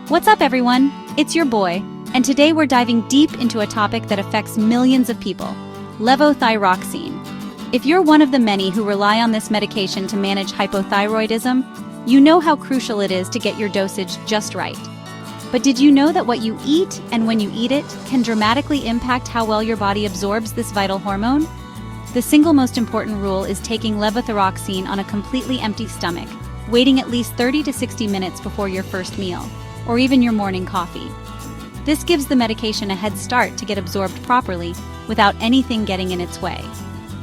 What's up, everyone? It's your boy, and today we're diving deep into a topic that affects millions of people: levothyroxine. If you're one of the many who rely on this medication to manage hypothyroidism, you know how crucial it is to get your dosage just right. But did you know that what you eat and when you eat it can dramatically impact how well your body absorbs this vital hormone? The single most important rule is taking levothyroxine on a completely empty stomach, waiting at least 30 to 60 minutes before your first meal, or even your morning coffee. This gives the medication a head start to get absorbed properly without anything getting in its way.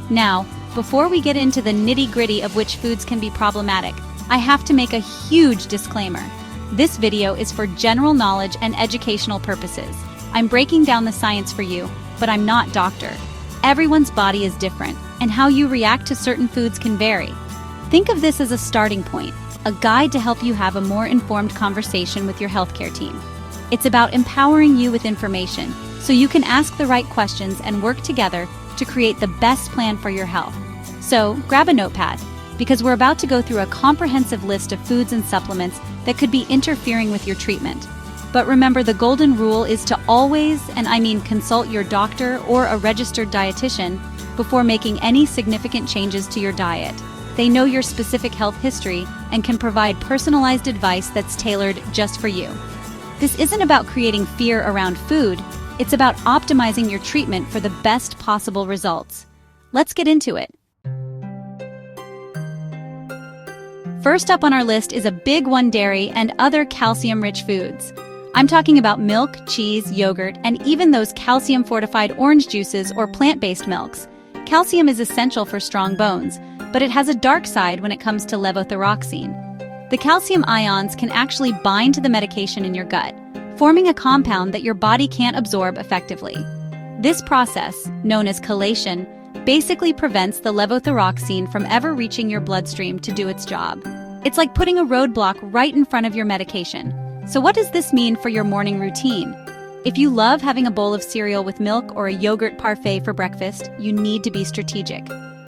Now, before we get into the nitty-gritty of which foods can be problematic, I have to make a huge disclaimer. This video is for general knowledge and educational purposes. I'm breaking down the science for you, but I'm not a doctor. Everyone's body is different, and how you react to certain foods can vary. Think of this as a starting point, a guide to help you have a more informed conversation with your healthcare team. It's about empowering you with information so you can ask the right questions and work together to create the best plan for your health. So, grab a notepad, because we're about to go through a comprehensive list of foods and supplements that could be interfering with your treatment. But remember, the golden rule is to always, and I mean consult your doctor or a registered dietitian before making any significant changes to your diet. They know your specific health history and can provide personalized advice that's tailored just for you. This isn't about creating fear around food, it's about optimizing your treatment for the best possible results. Let's get into it. First up on our list is a big one: dairy and other calcium-rich foods. I'm talking about milk, cheese, yogurt, and even those calcium-fortified orange juices or plant-based milks. Calcium is essential for strong bones, but it has a dark side when it comes to levothyroxine. The calcium ions can actually bind to the medication in your gut, forming a compound that your body can't absorb effectively. This process, known as chelation, basically prevents the levothyroxine from ever reaching your bloodstream to do its job. It's like putting a roadblock right in front of your medication. So what does this mean for your morning routine? If you love having a bowl of cereal with milk or a yogurt parfait for breakfast, you need to be strategic.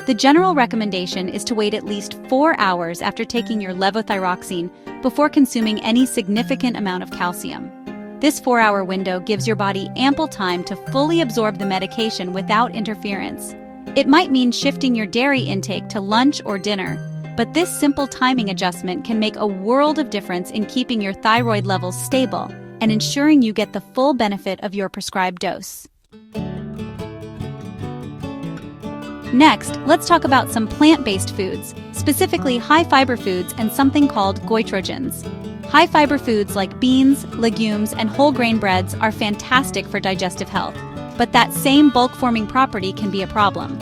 The general recommendation is to wait at least 4 hours after taking your levothyroxine before consuming any significant amount of calcium. This 4-hour window gives your body ample time to fully absorb the medication without interference. It might mean shifting your dairy intake to lunch or dinner, but this simple timing adjustment can make a world of difference in keeping your thyroid levels stable and ensuring you get the full benefit of your prescribed dose. Next, let's talk about some plant-based foods, specifically high-fiber foods and something called goitrogens. High-fiber foods like beans, legumes, and whole grain breads are fantastic for digestive health, but that same bulk-forming property can be a problem.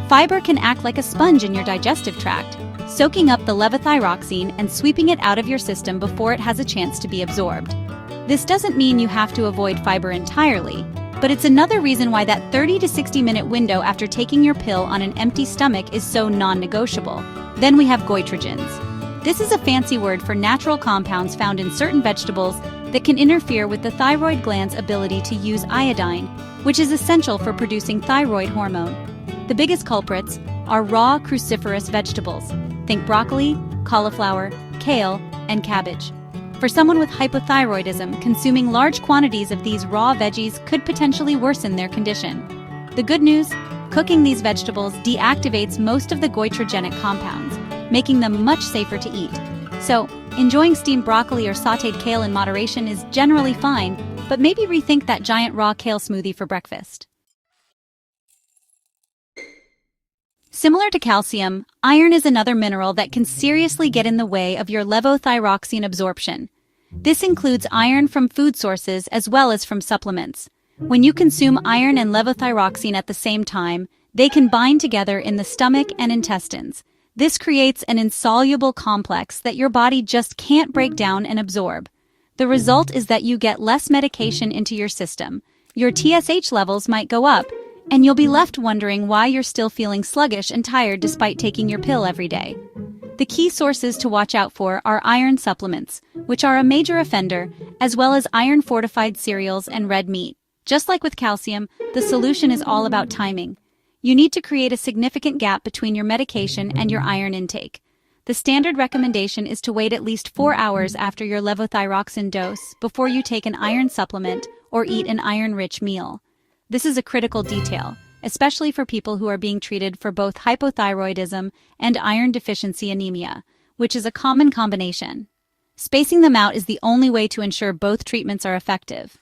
Fiber can act like a sponge in your digestive tract, soaking up the levothyroxine and sweeping it out of your system before it has a chance to be absorbed. This doesn't mean you have to avoid fiber entirely, but it's another reason why that 30 to 60 minute window after taking your pill on an empty stomach is so non-negotiable. Then we have goitrogens. This is a fancy word for natural compounds found in certain vegetables that can interfere with the thyroid gland's ability to use iodine, which is essential for producing thyroid hormone. The biggest culprits are raw cruciferous vegetables. Think broccoli, cauliflower, kale, and cabbage. For someone with hypothyroidism, consuming large quantities of these raw veggies could potentially worsen their condition. The good news? Cooking these vegetables deactivates most of the goitrogenic compounds, making them much safer to eat. So, enjoying steamed broccoli or sautéed kale in moderation is generally fine, but maybe rethink that giant raw kale smoothie for breakfast. Similar to calcium, iron is another mineral that can seriously get in the way of your levothyroxine absorption. This includes iron from food sources as well as from supplements. When you consume iron and levothyroxine at the same time, they can bind together in the stomach and intestines. This creates an insoluble complex that your body just can't break down and absorb. The result is that you get less medication into your system. Your TSH levels might go up, and you'll be left wondering why you're still feeling sluggish and tired despite taking your pill every day. The key sources to watch out for are iron supplements, which are a major offender, as well as iron-fortified cereals and red meat. Just like with calcium, the solution is all about timing. You need to create a significant gap between your medication and your iron intake. The standard recommendation is to wait at least 4 hours after your levothyroxine dose before you take an iron supplement or eat an iron-rich meal. This is a critical detail, especially for people who are being treated for both hypothyroidism and iron deficiency anemia, which is a common combination. Spacing them out is the only way to ensure both treatments are effective.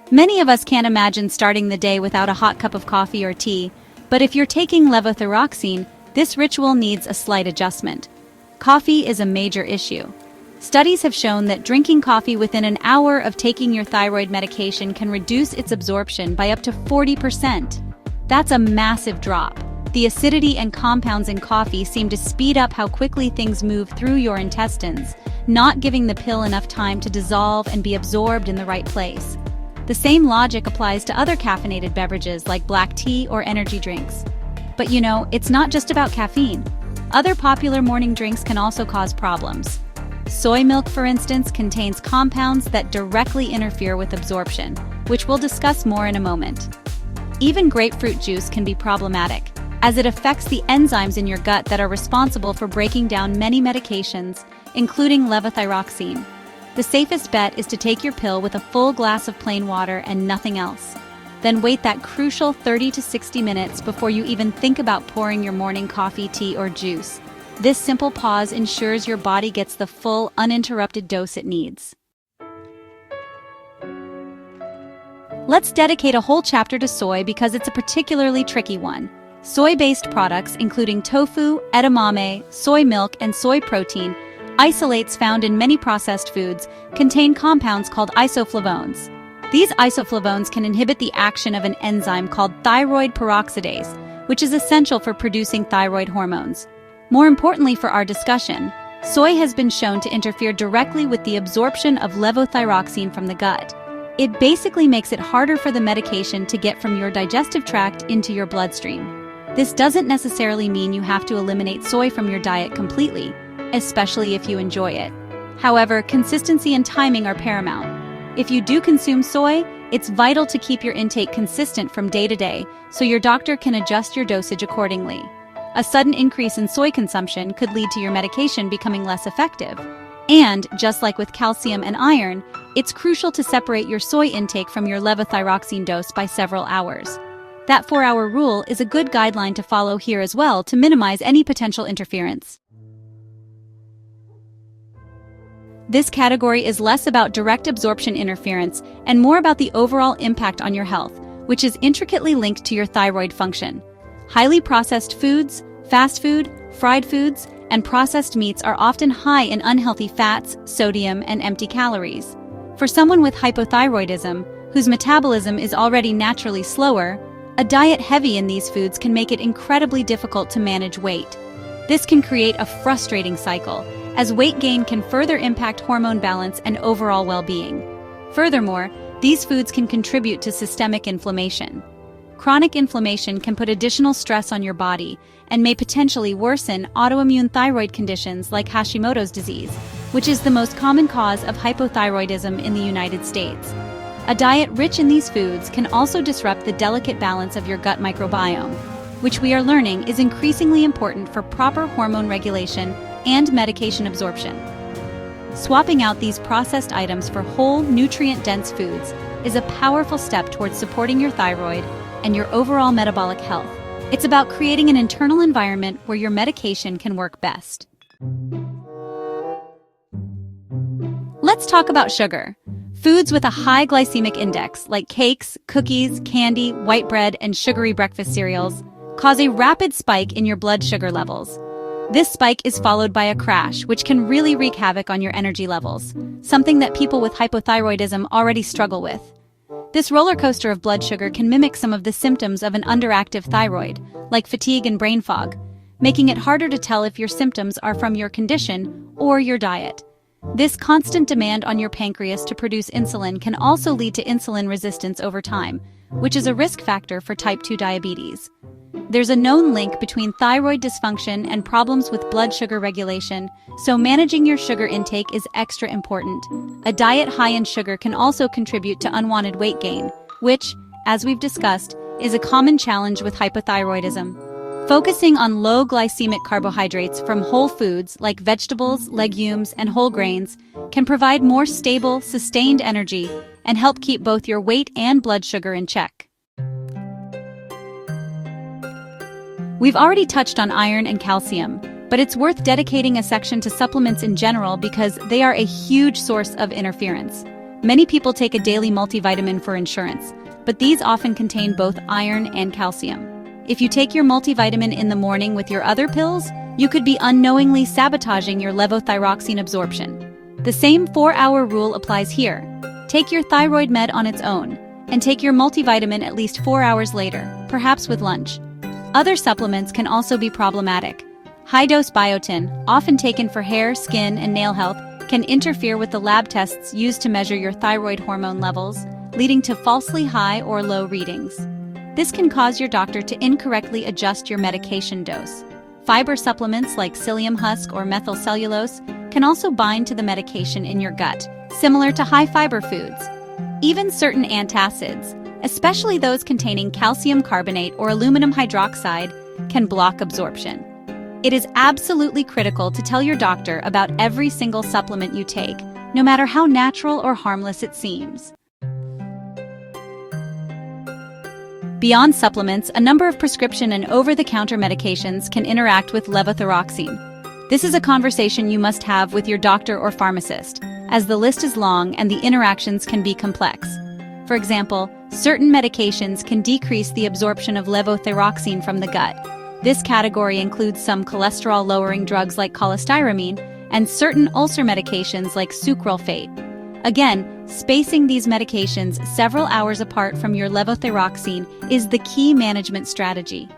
Many of us can't imagine starting the day without a hot cup of coffee or tea, but if you're taking levothyroxine, this ritual needs a slight adjustment. Coffee is a major issue. Studies have shown that drinking coffee within an hour of taking your thyroid medication can reduce its absorption by up to 40%. That's a massive drop. The acidity and compounds in coffee seem to speed up how quickly things move through your intestines, not giving the pill enough time to dissolve and be absorbed in the right place. The same logic applies to other caffeinated beverages like black tea or energy drinks. But it's not just about caffeine. Other popular morning drinks can also cause problems. Soy milk, for instance, contains compounds that directly interfere with absorption, which we'll discuss more in a moment. Even grapefruit juice can be problematic, as it affects the enzymes in your gut that are responsible for breaking down many medications, including levothyroxine. The safest bet is to take your pill with a full glass of plain water and nothing else. Then wait that crucial 30 to 60 minutes before you even think about pouring your morning coffee, tea, or juice. This simple pause ensures your body gets the full, uninterrupted dose it needs. Let's dedicate a whole chapter to soy because it's a particularly tricky one. Soy-based products, including tofu, edamame, soy milk, and soy protein, isolates found in many processed foods, contain compounds called isoflavones. These isoflavones can inhibit the action of an enzyme called thyroid peroxidase, which is essential for producing thyroid hormones. More importantly for our discussion, soy has been shown to interfere directly with the absorption of levothyroxine from the gut. It basically makes it harder for the medication to get from your digestive tract into your bloodstream. This doesn't necessarily mean you have to eliminate soy from your diet completely, especially if you enjoy it. However, consistency and timing are paramount. If you do consume soy, it's vital to keep your intake consistent from day to day so your doctor can adjust your dosage accordingly. A sudden increase in soy consumption could lead to your medication becoming less effective. And, just like with calcium and iron, it's crucial to separate your soy intake from your levothyroxine dose by several hours. That 4-hour rule is a good guideline to follow here as well to minimize any potential interference. This category is less about direct absorption interference and more about the overall impact on your health, which is intricately linked to your thyroid function. Highly processed foods, fast food, fried foods, and processed meats are often high in unhealthy fats, sodium, and empty calories. For someone with hypothyroidism, whose metabolism is already naturally slower, a diet heavy in these foods can make it incredibly difficult to manage weight. This can create a frustrating cycle, as weight gain can further impact hormone balance and overall well-being. Furthermore, these foods can contribute to systemic inflammation. Chronic inflammation can put additional stress on your body and may potentially worsen autoimmune thyroid conditions like Hashimoto's disease, which is the most common cause of hypothyroidism in the United States. A diet rich in these foods can also disrupt the delicate balance of your gut microbiome, which we are learning is increasingly important for proper hormone regulation and medication absorption. Swapping out these processed items for whole, nutrient-dense foods is a powerful step towards supporting your thyroid and your overall metabolic health. It's about creating an internal environment where your medication can work best. Let's talk about sugar. Foods with a high glycemic index, like cakes, cookies, candy, white bread, and sugary breakfast cereals, cause a rapid spike in your blood sugar levels. This spike is followed by a crash, which can really wreak havoc on your energy levels, something that people with hypothyroidism already struggle with. This roller coaster of blood sugar can mimic some of the symptoms of an underactive thyroid, like fatigue and brain fog, making it harder to tell if your symptoms are from your condition or your diet. This constant demand on your pancreas to produce insulin can also lead to insulin resistance over time, which is a risk factor for type 2 diabetes. There's a known link between thyroid dysfunction and problems with blood sugar regulation, so managing your sugar intake is extra important. A diet high in sugar can also contribute to unwanted weight gain, which, as we've discussed, is a common challenge with hypothyroidism. Focusing on low glycemic carbohydrates from whole foods like vegetables, legumes, and whole grains can provide more stable, sustained energy and help keep both your weight and blood sugar in check. We've already touched on iron and calcium, but it's worth dedicating a section to supplements in general because they are a huge source of interference. Many people take a daily multivitamin for insurance, but these often contain both iron and calcium. If you take your multivitamin in the morning with your other pills, you could be unknowingly sabotaging your levothyroxine absorption. The same 4-hour rule applies here. Take your thyroid med on its own, and take your multivitamin at least 4 hours later, perhaps with lunch. Other supplements can also be problematic. High-dose biotin, often taken for hair, skin, and nail health, can interfere with the lab tests used to measure your thyroid hormone levels, leading to falsely high or low readings. This can cause your doctor to incorrectly adjust your medication dose. Fiber supplements like psyllium husk or methylcellulose can also bind to the medication in your gut, similar to high-fiber foods. Even certain antacids, especially those containing calcium carbonate or aluminum hydroxide, can block absorption. It is absolutely critical to tell your doctor about every single supplement you take, no matter how natural or harmless it seems. Beyond supplements, a number of prescription and over-the-counter medications can interact with levothyroxine. This is a conversation you must have with your doctor or pharmacist, as the list is long and the interactions can be complex. For example, certain medications can decrease the absorption of levothyroxine from the gut. This category includes some cholesterol-lowering drugs like cholestyramine and certain ulcer medications like sucralfate. Again, spacing these medications several hours apart from your levothyroxine is the key management strategy.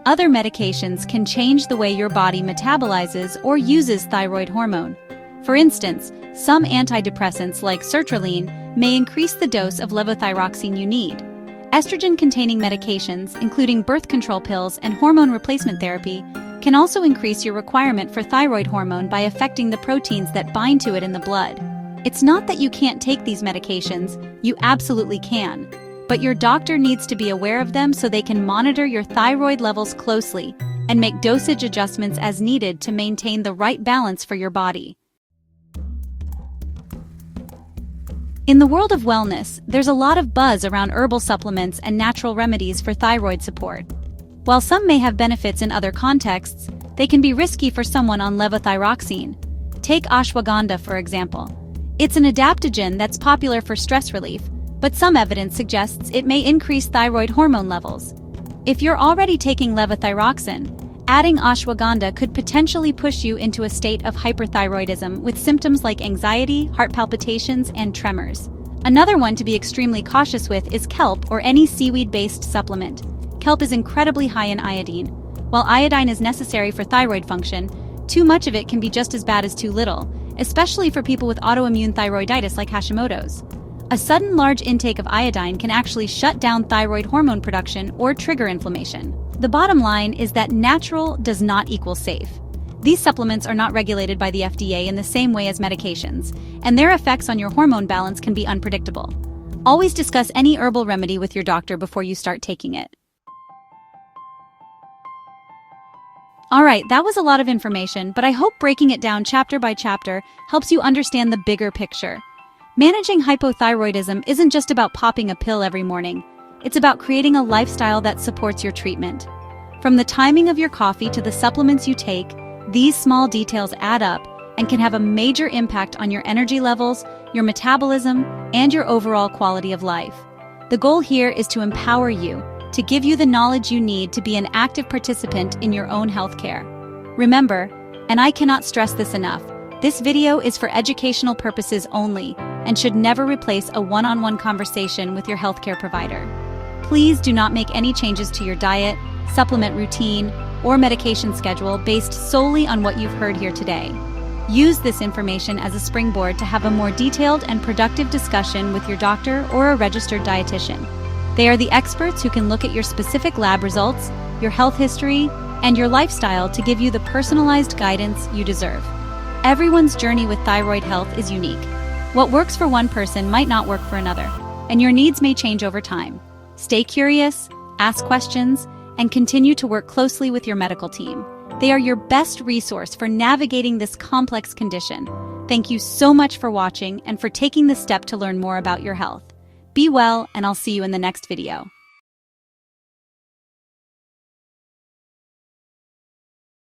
Other medications can change the way your body metabolizes or uses thyroid hormone. For instance, some antidepressants like sertraline may increase the dose of levothyroxine you need. Estrogen-containing medications, including birth control pills and hormone replacement therapy, can also increase your requirement for thyroid hormone by affecting the proteins that bind to it in the blood. It's not that you can't take these medications, you absolutely can, but your doctor needs to be aware of them so they can monitor your thyroid levels closely and make dosage adjustments as needed to maintain the right balance for your body. In the world of wellness, there's a lot of buzz around herbal supplements and natural remedies for thyroid support. While some may have benefits in other contexts, they can be risky for someone on levothyroxine. Take ashwagandha, for example. It's an adaptogen that's popular for stress relief, but some evidence suggests it may increase thyroid hormone levels. If you're already taking levothyroxine, adding ashwagandha could potentially push you into a state of hyperthyroidism with symptoms like anxiety, heart palpitations, and tremors. Another one to be extremely cautious with is kelp or any seaweed-based supplement. Kelp is incredibly high in iodine. While iodine is necessary for thyroid function, too much of it can be just as bad as too little, especially for people with autoimmune thyroiditis like Hashimoto's. A sudden large intake of iodine can actually shut down thyroid hormone production or trigger inflammation. The bottom line is that natural does not equal safe. These supplements are not regulated by the FDA in the same way as medications, and their effects on your hormone balance can be unpredictable. Always discuss any herbal remedy with your doctor before you start taking it. Alright, that was a lot of information, but I hope breaking it down chapter by chapter helps you understand the bigger picture. Managing hypothyroidism isn't just about popping a pill every morning. It's about creating a lifestyle that supports your treatment. From the timing of your coffee to the supplements you take, these small details add up and can have a major impact on your energy levels, your metabolism, and your overall quality of life. The goal here is to empower you, to give you the knowledge you need to be an active participant in your own healthcare. Remember, and I cannot stress this enough, this video is for educational purposes only and should never replace a one-on-one conversation with your healthcare provider. Please do not make any changes to your diet, supplement routine, or medication schedule based solely on what you've heard here today. Use this information as a springboard to have a more detailed and productive discussion with your doctor or a registered dietitian. They are the experts who can look at your specific lab results, your health history, and your lifestyle to give you the personalized guidance you deserve. Everyone's journey with thyroid health is unique. What works for one person might not work for another, and your needs may change over time. Stay curious, ask questions, and continue to work closely with your medical team. They are your best resource for navigating this complex condition. Thank you so much for watching and for taking the step to learn more about your health. Be well, and I'll see you in the next video.